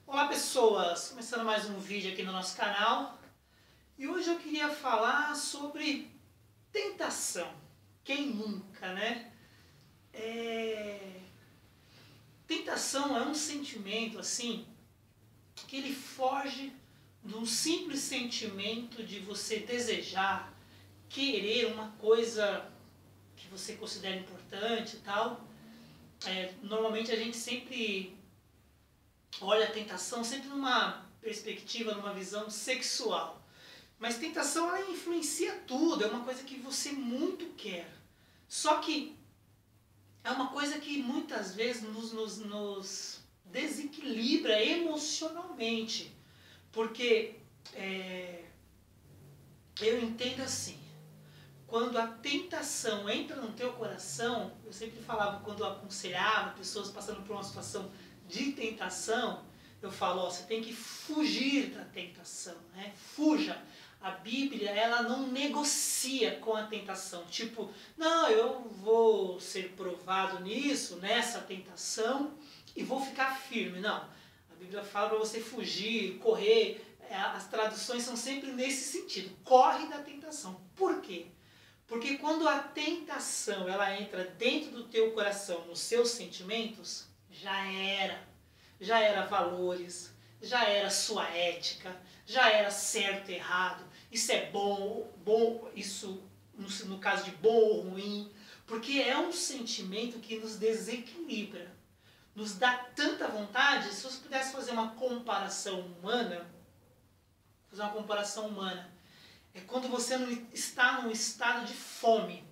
Olá pessoas, começando mais um vídeo aqui no nosso canal e hoje eu queria falar sobre tentação. Quem nunca, né? Tentação é um sentimento assim que ele foge do simples sentimento de você desejar, querer uma coisa que você considera importante e tal. Normalmente a gente sempre olha a tentação sempre numa perspectiva, numa visão sexual. Mas tentação ela influencia tudo, é uma coisa que você muito quer. Só que é uma coisa que muitas vezes nos desequilibra emocionalmente. Porque eu entendo assim, quando a tentação entra no teu coração, eu sempre falava quando eu aconselhava pessoas passando por uma situação de tentação, eu falo, ó, você tem que fugir da tentação, né? Fuja. A Bíblia, ela não negocia com a tentação. Tipo, não, eu vou ser provado nisso, nessa tentação, e vou ficar firme. Não. A Bíblia fala para você fugir, correr. As traduções são sempre nesse sentido. Corre da tentação. Por quê? Porque quando a tentação ela entra dentro do teu coração, nos seus sentimentos, já era valores, já era sua ética, já era certo e errado, isso é bom, isso no caso de bom ou ruim, porque é um sentimento que nos desequilibra, nos dá tanta vontade. Se você pudesse fazer uma comparação humana, é quando você não está num estado de fome.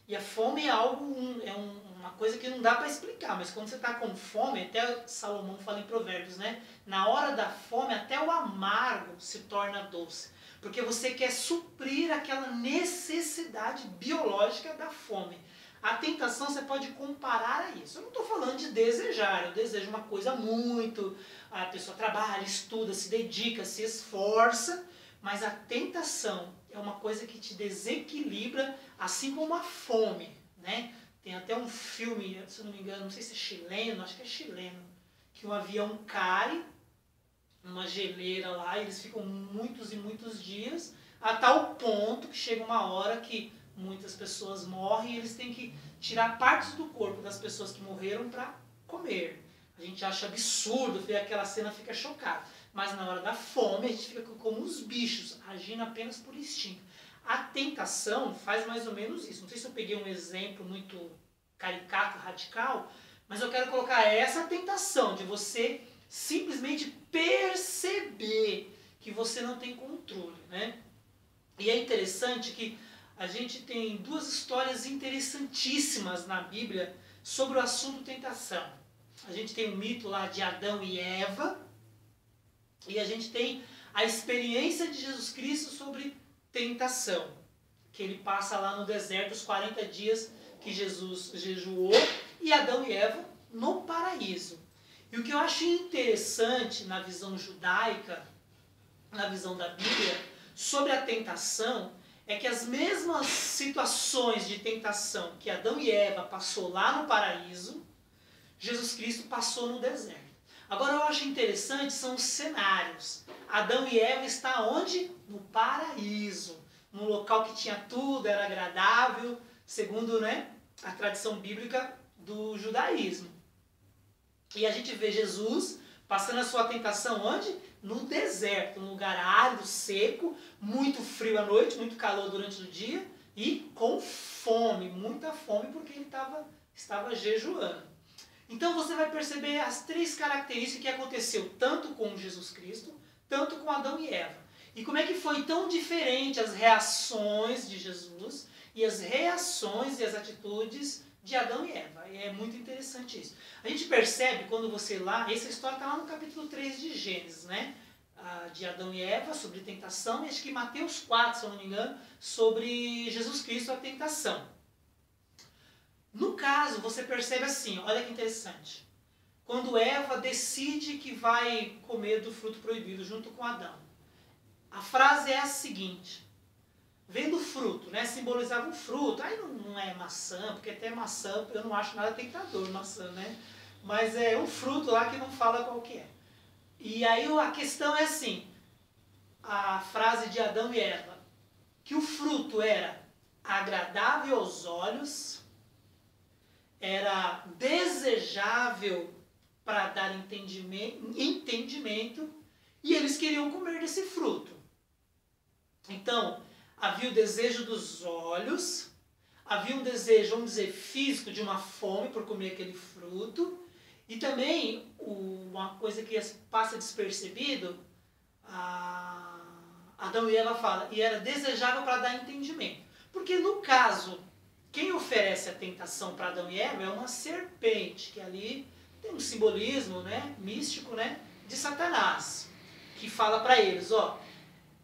E a fome é uma coisa que não dá para explicar, mas quando você está com fome, até Salomão fala em Provérbios, né? Na hora da fome, até o amargo se torna doce. Porque você quer suprir aquela necessidade biológica da fome. A tentação você pode comparar a isso. Eu não estou falando de desejar, eu desejo uma coisa muito, a pessoa trabalha, estuda, se dedica, se esforça, mas a tentação é uma coisa que te desequilibra, assim como a fome, né? Tem até um filme, se eu não me engano, não sei se é chileno, acho que é chileno, que um avião cai numa geleira lá, e eles ficam muitos e muitos dias, a tal ponto que chega uma hora que muitas pessoas morrem e eles têm que tirar partes do corpo das pessoas que morreram para comer. A gente acha absurdo, ver aquela cena, fica chocado. Mas na hora da fome a gente fica como uns bichos, agindo apenas por instinto. A tentação faz mais ou menos isso. Não sei se eu peguei um exemplo muito caricato, radical, mas eu quero colocar essa tentação de você simplesmente perceber que você não tem controle, né? E é interessante que a gente tem duas histórias interessantíssimas na Bíblia sobre o assunto tentação. A gente tem o mito lá de Adão e Eva, e a gente tem a experiência de Jesus Cristo sobre tentação, que ele passa lá no deserto os 40 dias que Jesus jejuou, e Adão e Eva no paraíso. E o que eu acho interessante na visão judaica, na visão da Bíblia, sobre a tentação, é que as mesmas situações de tentação que Adão e Eva passou lá no paraíso, Jesus Cristo passou no deserto. Agora eu acho interessante são os cenários. Adão e Eva estão onde? No paraíso. Num local que tinha tudo, era agradável, segundo, né, a tradição bíblica do judaísmo. E a gente vê Jesus passando a sua tentação onde? No deserto, um lugar árido, seco, muito frio à noite, muito calor durante o dia e com fome, muita fome, porque ele estava jejuando. Então você vai perceber as três características que aconteceu tanto com Jesus Cristo, tanto com Adão e Eva. E como é que foi tão diferente as reações de Jesus e as reações e as atitudes de Adão e Eva. É muito interessante isso. A gente percebe quando você lá, essa história está lá no capítulo 3 de Gênesis, né? De Adão e Eva, sobre tentação, e acho que Mateus 4, se eu não me engano, sobre Jesus Cristo, a tentação. No caso, você percebe assim, olha que interessante. Quando Eva decide que vai comer do fruto proibido junto com Adão. A frase é a seguinte: vendo o fruto, né? Simbolizava um fruto. Aí não é maçã, porque até maçã eu não acho nada tentador, maçã, né? Mas é um fruto lá que não fala qual que é. E aí a questão é assim, a frase de Adão e Eva, que o fruto era agradável aos olhos, era desejável para dar entendimento, e eles queriam comer desse fruto. Então, havia o desejo dos olhos, havia um desejo, vamos dizer, físico, de uma fome por comer aquele fruto, e também uma coisa que passa despercebido, Adão e Eva fala, e era desejável para dar entendimento. Porque no caso, quem oferece a tentação para Adão e Eva é uma serpente, que ali tem um simbolismo, né, místico, né, de Satanás, que fala para eles, ó,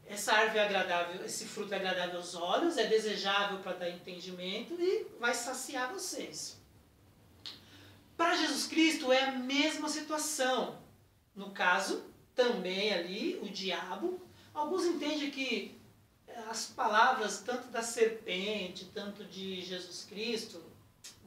essa árvore é agradável, esse fruto é agradável aos olhos, é desejável para dar entendimento e vai saciar vocês. Para Jesus Cristo é a mesma situação. No caso, também ali, o diabo. Alguns entendem que as palavras, tanto da serpente, tanto de Jesus Cristo,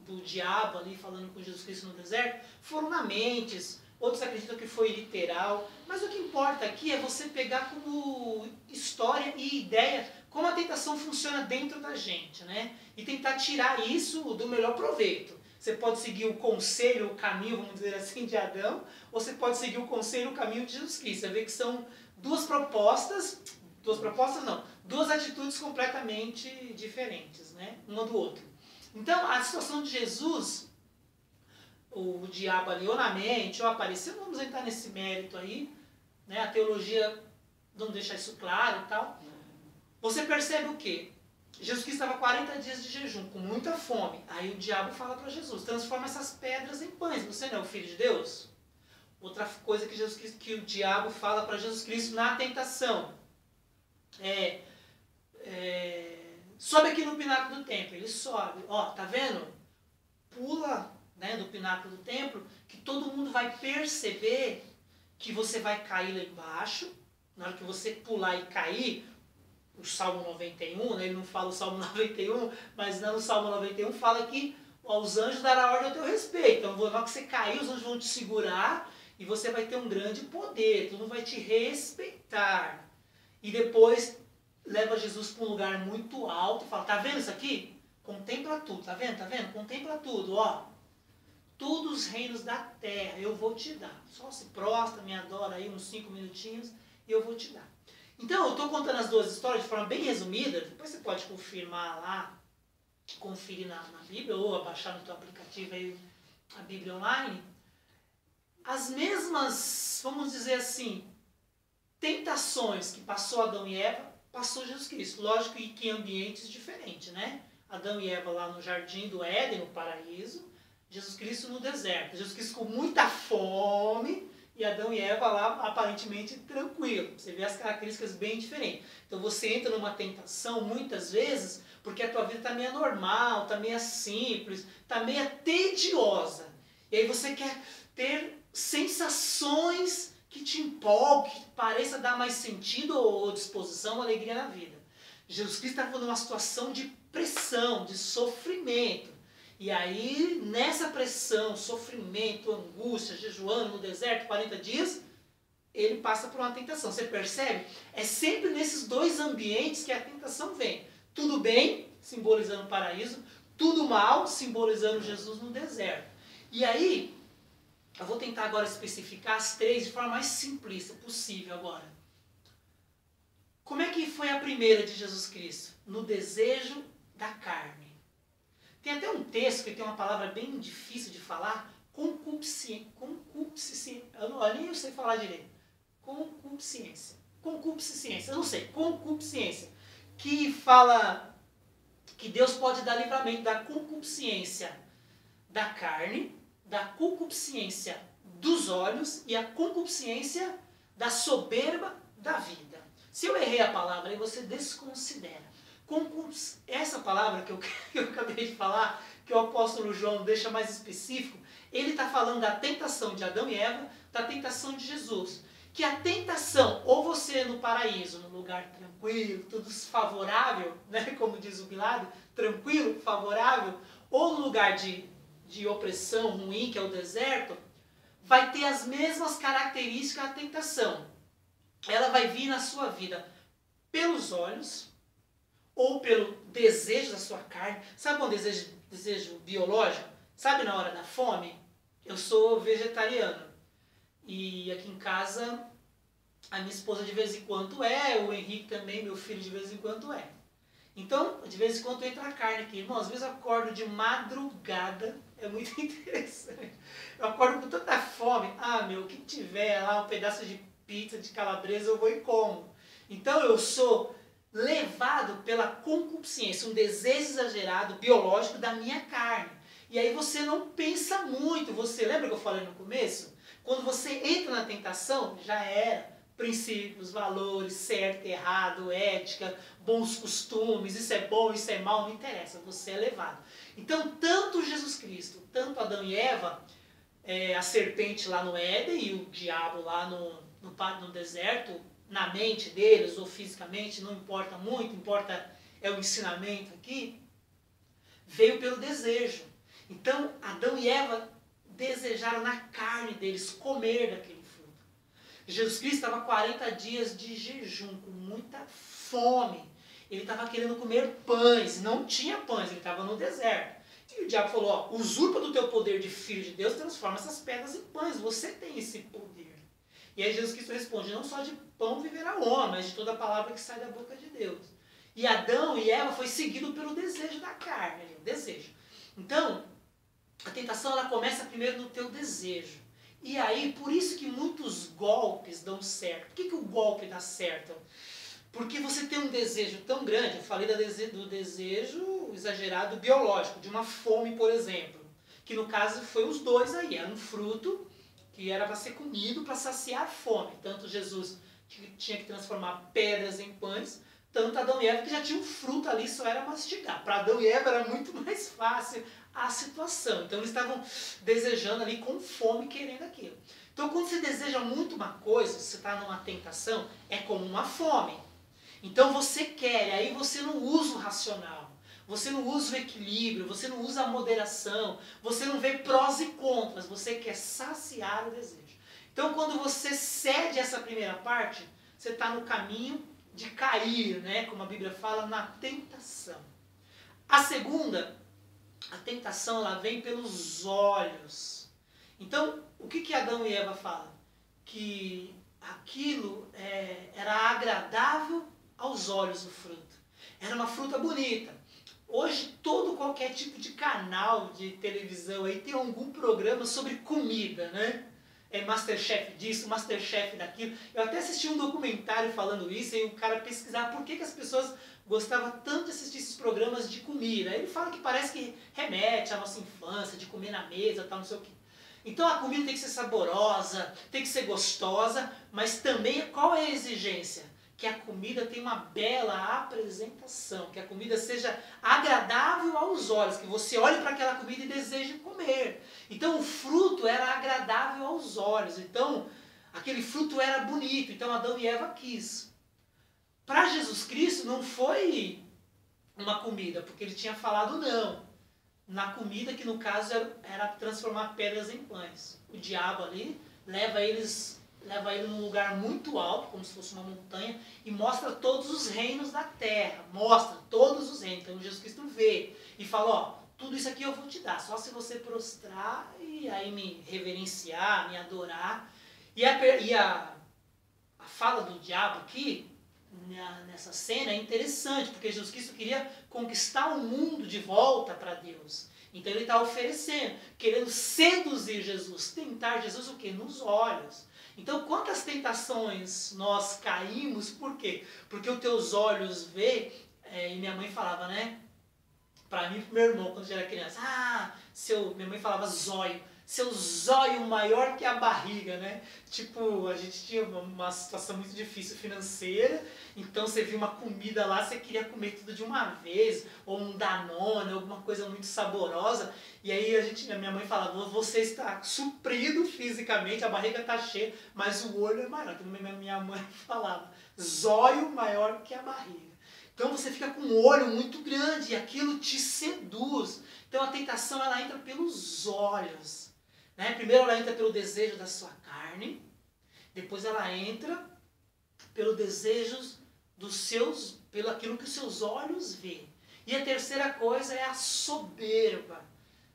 do diabo ali falando com Jesus Cristo no deserto, foram na mente. Outros acreditam que foi literal. Mas o que importa aqui é você pegar como história e ideia como a tentação funciona dentro da gente, né? E tentar tirar isso do melhor proveito. Você pode seguir o conselho, o caminho, vamos dizer assim, de Adão, ou você pode seguir o conselho, o caminho de Jesus Cristo. Você vê que são duas atitudes completamente diferentes, né? Uma do outro. Então, a situação de Jesus, o diabo ali ou na mente, ou apareceu, não vamos entrar nesse mérito aí, né? A teologia não deixa isso claro e tal. Você percebe o quê? Jesus Cristo estava 40 dias de jejum, com muita fome. Aí o diabo fala para Jesus, transforma essas pedras em pães, você não é o Filho de Deus? Outra coisa que o diabo fala para Jesus Cristo na tentação sobe aqui no pináculo do templo. Ele sobe, ó, tá vendo? Pula, né, do pináculo do templo, que todo mundo vai perceber que você vai cair lá embaixo. Na hora que você pular e cair, o Salmo 91, né, ele não fala o Salmo 91, mas no Salmo 91 fala que os anjos darão ordem ao teu respeito. Então, na hora que você cair, os anjos vão te segurar e você vai ter um grande poder, todo mundo vai te respeitar. E depois leva Jesus para um lugar muito alto e fala, tá vendo isso aqui? Contempla tudo, tá vendo? Tá vendo? Contempla tudo, ó. Todos os reinos da terra eu vou te dar. Só se prostra, me adora aí uns 5 minutinhos e eu vou te dar. Então, eu estou contando as duas histórias de forma bem resumida, depois você pode confirmar lá, conferir na Bíblia, ou baixar no teu aplicativo aí a Bíblia online. As mesmas, vamos dizer assim, tentações que passou Adão e Eva, passou Jesus Cristo. Lógico que em ambientes diferentes, né? Adão e Eva lá no jardim do Éden, no paraíso, Jesus Cristo no deserto. Jesus Cristo com muita fome e Adão e Eva lá aparentemente tranquilo. Você vê as características bem diferentes. Então você entra numa tentação muitas vezes porque a tua vida está meio normal, está meio simples, está meio tediosa. E aí você quer ter sensações que te empolguem, que pareça dar mais sentido ou disposição, ou alegria na vida. Jesus Cristo está falando de uma situação de pressão, de sofrimento. E aí, nessa pressão, sofrimento, angústia, jejuando no deserto 40 dias, ele passa por uma tentação. Você percebe? É sempre nesses dois ambientes que a tentação vem. Tudo bem, simbolizando o paraíso, tudo mal, simbolizando Jesus no deserto. E aí, eu vou tentar agora especificar as três de forma mais simplista possível agora. Como é que foi a primeira de Jesus Cristo? No desejo da carne. Tem até um texto que tem uma palavra bem difícil de falar, concupiscência. Eu nem sei falar direito. Concupiscência. Eu não sei. Concupiscência. Que fala que Deus pode dar livramento da concupiscência da carne, da concupiscência dos olhos e a concupiscência da soberba da vida. Se eu errei a palavra, aí você desconsidera. Essa palavra que eu acabei de falar, que o apóstolo João deixa mais específico, ele está falando da tentação de Adão e Eva, da tentação de Jesus. Que a tentação, ou você no paraíso, num lugar tranquilo, tudo favorável, né, como diz o Bilado, tranquilo, favorável, ou no lugar de opressão ruim, que é o deserto, vai ter as mesmas características da tentação. Ela vai vir na sua vida pelos olhos ou pelo desejo da sua carne. Sabe um desejo biológico? Sabe na hora da fome? Eu sou vegetariano e aqui em casa a minha esposa de vez em quando o Henrique também, meu filho, de vez em quando é. Então, de vez em quando entra a carne aqui. Irmão, às vezes eu acordo de madrugada, é muito interessante. Eu acordo com tanta fome, o que tiver lá, um pedaço de pizza, de calabresa, eu vou e como. Então eu sou levado pela concupiscência, um desejo exagerado, biológico da minha carne. E aí você não pensa muito, você lembra que eu falei no começo? Quando você entra na tentação, já era. Princípios, valores, certo, errado, ética, bons costumes, isso é bom, isso é mal, não interessa, você é levado. Então, tanto Jesus Cristo, tanto Adão e Eva, a serpente lá no Éden e o diabo lá no deserto, na mente deles ou fisicamente, não importa muito, importa é o ensinamento aqui, veio pelo desejo. Então, Adão e Eva desejaram na carne deles comer daquele fruto. Jesus Cristo estava 40 dias de jejum, com muita fome. Ele estava querendo comer pães, não tinha pães, ele estava no deserto. E o diabo falou, usurpa do teu poder de filho de Deus, transforma essas pedras em pães, você tem esse poder. E aí Jesus Cristo responde, não só de pão viverá o homem, mas de toda a palavra que sai da boca de Deus. E Adão e Eva foi seguido pelo desejo da carne, o desejo. Então, a tentação ela começa primeiro no teu desejo. E aí, por isso que muitos golpes dão certo. Por que o golpe dá certo? Porque você tem um desejo tão grande, eu falei do desejo exagerado biológico, de uma fome, por exemplo. Que no caso foi os dois aí, era um fruto que era para ser comido, para saciar a fome. Tanto Jesus que tinha que transformar pedras em pães, tanto Adão e Eva que já tinha um fruto ali, só era mastigar. Para Adão e Eva era muito mais fácil a situação. Então eles estavam desejando ali com fome, querendo aquilo. Então quando você deseja muito uma coisa, você está numa tentação, é como uma fome. Então você quer, aí você não usa o racional, você não usa o equilíbrio, você não usa a moderação, você não vê prós e contras, você quer saciar o desejo. Então quando você cede essa primeira parte, você está no caminho de cair, né? Como a Bíblia fala, na tentação. A segunda, a tentação ela vem pelos olhos. Então, o que Adão e Eva falam? Que aquilo era agradável aos olhos do fruto. Era uma fruta bonita. Hoje, qualquer tipo de canal de televisão aí tem algum programa sobre comida, né? Masterchef disso, Masterchef daquilo. Eu até assisti um documentário falando isso, e o cara pesquisava por que as pessoas gostavam tanto de assistir esses programas de comida. Ele fala que parece que remete à nossa infância, de comer na mesa, tal, não sei o quê. Então a comida tem que ser saborosa, tem que ser gostosa, mas também qual é a exigência? Que a comida tenha uma bela apresentação, que a comida seja agradável aos olhos, que você olhe para aquela comida e deseje comer. Então o fruto era agradável aos olhos, então aquele fruto era bonito, então Adão e Eva quis. Para Jesus Cristo não foi uma comida, porque ele tinha falado não. Na comida, que no caso era transformar pedras em pães. O diabo ali leva ele num lugar muito alto, como se fosse uma montanha, e mostra todos os reinos da terra. Mostra todos os reinos. Então Jesus Cristo vê e fala, tudo isso aqui eu vou te dar, só se você prostrar e aí me reverenciar, me adorar. E a fala do diabo aqui, nessa cena, é interessante, porque Jesus Cristo queria conquistar o mundo de volta para Deus. Então ele está oferecendo, querendo seduzir Jesus, tentar Jesus o quê? Nos olhos. Então quantas tentações nós caímos, por quê? Porque os teus olhos vê, e minha mãe falava, né? Para mim e pro meu irmão, quando eu era criança, minha mãe falava zóio. Seu zóio maior que a barriga, né? Tipo, a gente tinha uma situação muito difícil financeira, então você viu uma comida lá, você queria comer tudo de uma vez, ou um Danone, alguma coisa muito saborosa, e aí a minha mãe falava, você está suprido fisicamente, a barriga está cheia, mas o olho é maior. Então minha mãe falava, zóio maior que a barriga. Então você fica com um olho muito grande e aquilo te seduz. Então a tentação ela entra pelos olhos. Né? Primeiro ela entra pelo desejo da sua carne, depois ela entra pelo desejo dos seus, pelo aquilo que os seus olhos veem. E a terceira coisa é a soberba.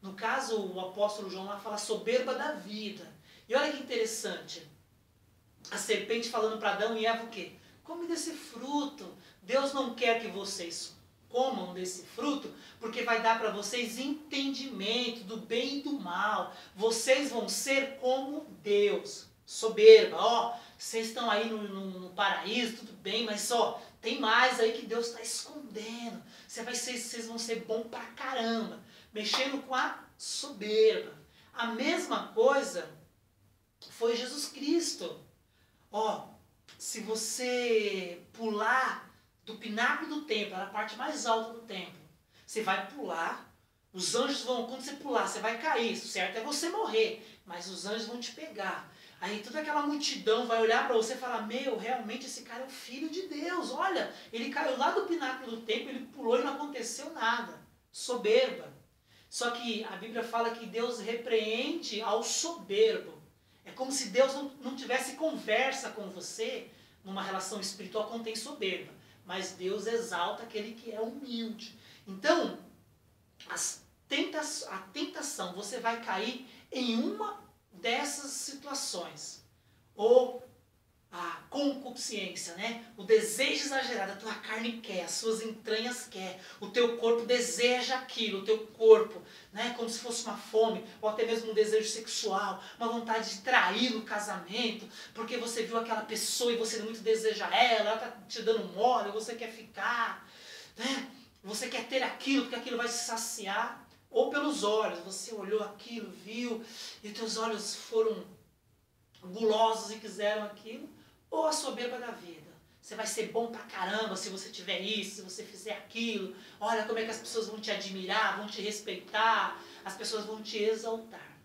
No caso, o apóstolo João lá fala soberba da vida. E olha que interessante. A serpente falando para Adão e Eva o quê? Come desse fruto. Deus não quer que vocês comam desse fruto, porque vai dar para vocês entendimento do bem e do mal. Vocês vão ser como Deus. Soberba, ó, vocês estão aí no paraíso, tudo bem, mas só tem mais aí que Deus está escondendo. Vocês vão ser bom pra caramba, mexendo com a soberba. A mesma coisa foi Jesus Cristo. Ó, se você pular do pináculo do templo, na parte mais alta do templo, você vai pular, os anjos vão, quando você pular, você vai cair, o certo é você morrer, mas os anjos vão te pegar. Aí toda aquela multidão vai olhar para você e falar, meu, realmente esse cara é o Filho de Deus, olha, ele caiu lá do pináculo do templo, ele pulou e não aconteceu nada. Soberba. Só que a Bíblia fala que Deus repreende ao soberbo. É como se Deus não tivesse conversa com você numa relação espiritual quando tem soberba. Mas Deus exalta aquele que é humilde. Então, a tentação, você vai cair em uma dessas situações. Ou a concupiscência, né? O desejo exagerado, a tua carne quer, as suas entranhas quer, o teu corpo deseja aquilo, o teu corpo, né? Como se fosse uma fome, ou até mesmo um desejo sexual, uma vontade de trair no casamento, porque você viu aquela pessoa e você muito deseja ela está te dando mole, você quer ficar, né? Você quer ter aquilo, porque aquilo vai te saciar. Ou pelos olhos, você olhou aquilo, viu, e teus olhos foram gulosos e quiseram aquilo. Ou a soberba da vida. Você vai ser bom pra caramba se você tiver isso, se você fizer aquilo. Olha como é que as pessoas vão te admirar, vão te respeitar, as pessoas vão te exaltar.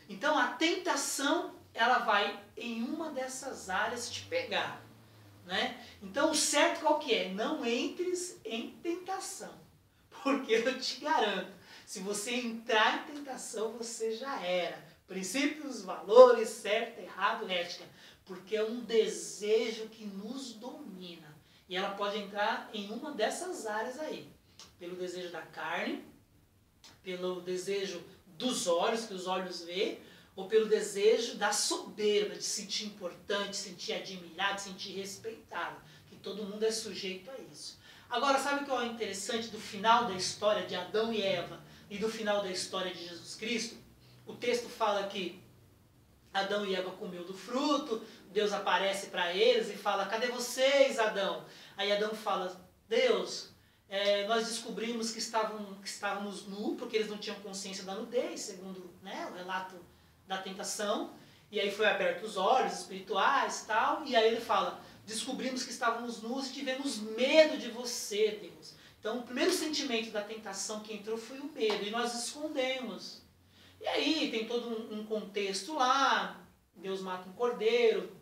Então a tentação, ela vai em uma dessas áreas te pegar. Né? Então o certo qual que é? Não entres em tentação. Porque eu te garanto, se você entrar em tentação, você já era. Princípios, valores, certo, errado, ética. Porque é um desejo que nos domina. E ela pode entrar em uma dessas áreas aí. Pelo desejo da carne, pelo desejo dos olhos, que os olhos vê, ou pelo desejo da soberba, de se sentir importante, de se sentir admirado, de se sentir respeitado. Que todo mundo é sujeito a isso. Agora, sabe o que é interessante do final da história de Adão e Eva e do final da história de Jesus Cristo? O texto fala que Adão e Eva comeu do fruto, Deus aparece para eles e fala, cadê vocês, Adão? Aí Adão fala, Deus, nós descobrimos que estávamos nus, porque eles não tinham consciência da nudez, segundo, né, o relato da tentação, e aí foi aberto os olhos espirituais e tal, e aí ele fala, descobrimos que estávamos nus e tivemos medo de você, Deus. Então o primeiro sentimento da tentação que entrou foi o medo, e nós escondemos. E aí tem todo um contexto lá, Deus mata um cordeiro,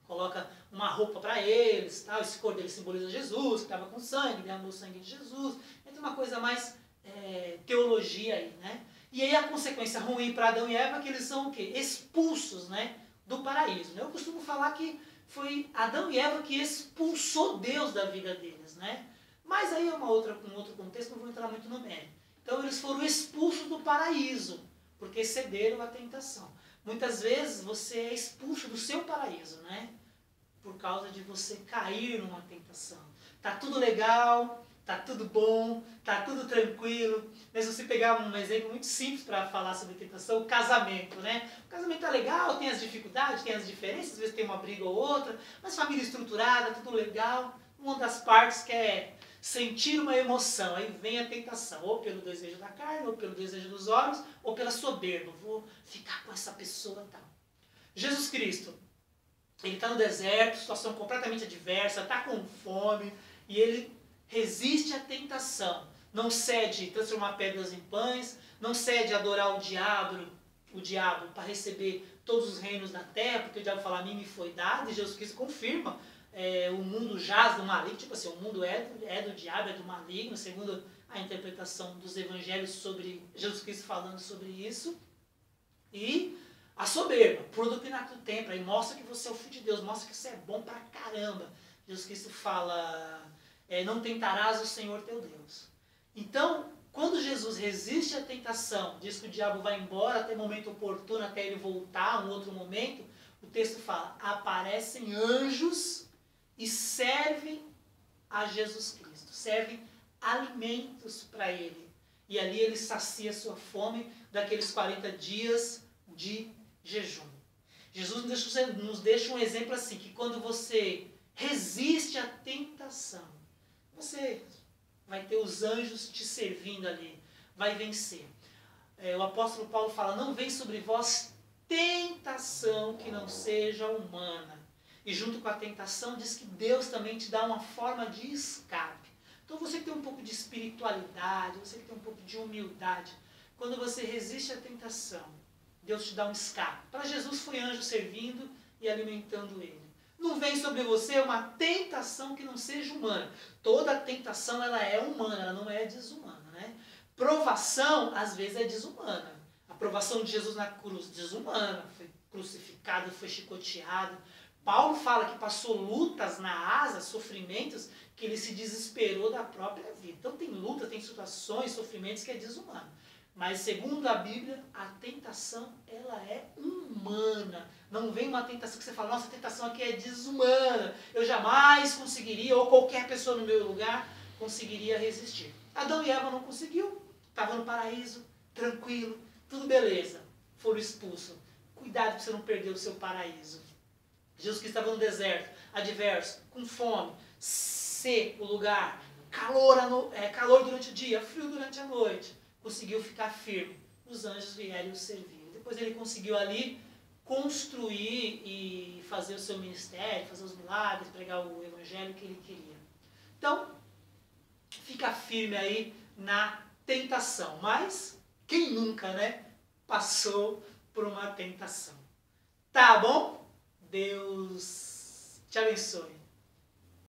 coloca uma roupa para eles, tal. Esse cordeiro simboliza Jesus, que estava com sangue, derramou o sangue de Jesus. Então uma coisa mais teologia aí, né? E aí a consequência ruim para Adão e Eva é que eles são o quê? Expulsos, né, do paraíso. Eu costumo falar que foi Adão e Eva que expulsou Deus da vida deles, né? Mas aí é um outro contexto, não vou entrar muito no mérito. Então eles foram expulsos do paraíso, porque cederam à tentação. Muitas vezes você é expulso do seu paraíso, né? Por causa de você cair numa tentação. Tá tudo legal, tá tudo bom, tá tudo tranquilo. Mas se você pegar um exemplo muito simples para falar sobre tentação, o casamento, né? O casamento tá legal, tem as dificuldades, tem as diferenças, às vezes tem uma briga ou outra, mas família estruturada, tudo legal. Uma das partes quer sentir uma emoção, aí vem a tentação, ou pelo desejo da carne, ou pelo desejo dos olhos, ou pela soberba, vou ficar com essa pessoa e tal. Jesus Cristo, ele está no deserto, situação completamente adversa, está com fome, e ele resiste à tentação, não cede transformar pedras em pães, não cede adorar o diabo para receber todos os reinos da terra, porque o diabo fala, a mim me foi dado, e Jesus Cristo confirma, o mundo jaz do maligno, tipo assim, o mundo é do diabo, é do maligno, segundo a interpretação dos evangelhos sobre Jesus Cristo falando sobre isso. E A soberba, pula do pináculo do templo, aí mostra que você é o filho de Deus, mostra que você é bom pra caramba. Jesus Cristo fala, não tentarás o Senhor teu Deus. Então, quando Jesus resiste à tentação, diz que o diabo vai embora até momento oportuno, até ele voltar, um outro momento, o texto fala, aparecem anjos e servem a Jesus Cristo, servem alimentos para ele. E ali ele sacia sua fome daqueles 40 dias de jejum. Jesus nos deixa um exemplo assim, que quando você resiste à tentação, você vai ter os anjos te servindo ali, vai vencer. O apóstolo Paulo fala, não vem sobre vós tentação que não seja humana. E junto com a tentação diz que Deus também te dá uma forma de escape. Então você que tem um pouco de espiritualidade, você que tem um pouco de humildade, quando você resiste à tentação, Deus te dá um escape. Para Jesus foi anjo servindo e alimentando ele. Não vem sobre você uma tentação que não seja humana. Toda tentação ela é humana, ela não é desumana, né? Provação às vezes é desumana. A provação de Jesus na cruz, desumana, foi crucificado, foi chicoteado. Paulo fala que passou lutas na asa, sofrimentos, que ele se desesperou da própria vida. Então tem luta, tem situações, sofrimentos que é desumano. Mas segundo a Bíblia, a tentação ela é humana. Não vem uma tentação que você fala, nossa, a tentação aqui é desumana. Eu jamais conseguiria, ou qualquer pessoa no meu lugar, conseguiria resistir. Adão e Eva não conseguiu. Estavam no paraíso, tranquilo, tudo beleza. Foram expulsos. Cuidado para você não perder o seu paraíso. Jesus que estava no deserto, adverso, com fome, seco o lugar, calor durante o dia, frio durante a noite. Conseguiu ficar firme. Os anjos vieram e o serviram. Depois ele conseguiu ali construir e fazer o seu ministério, fazer os milagres, pregar o evangelho que ele queria. Então, fica firme aí na tentação. Mas, quem nunca, né, passou por uma tentação? Tá bom? Deus te abençoe.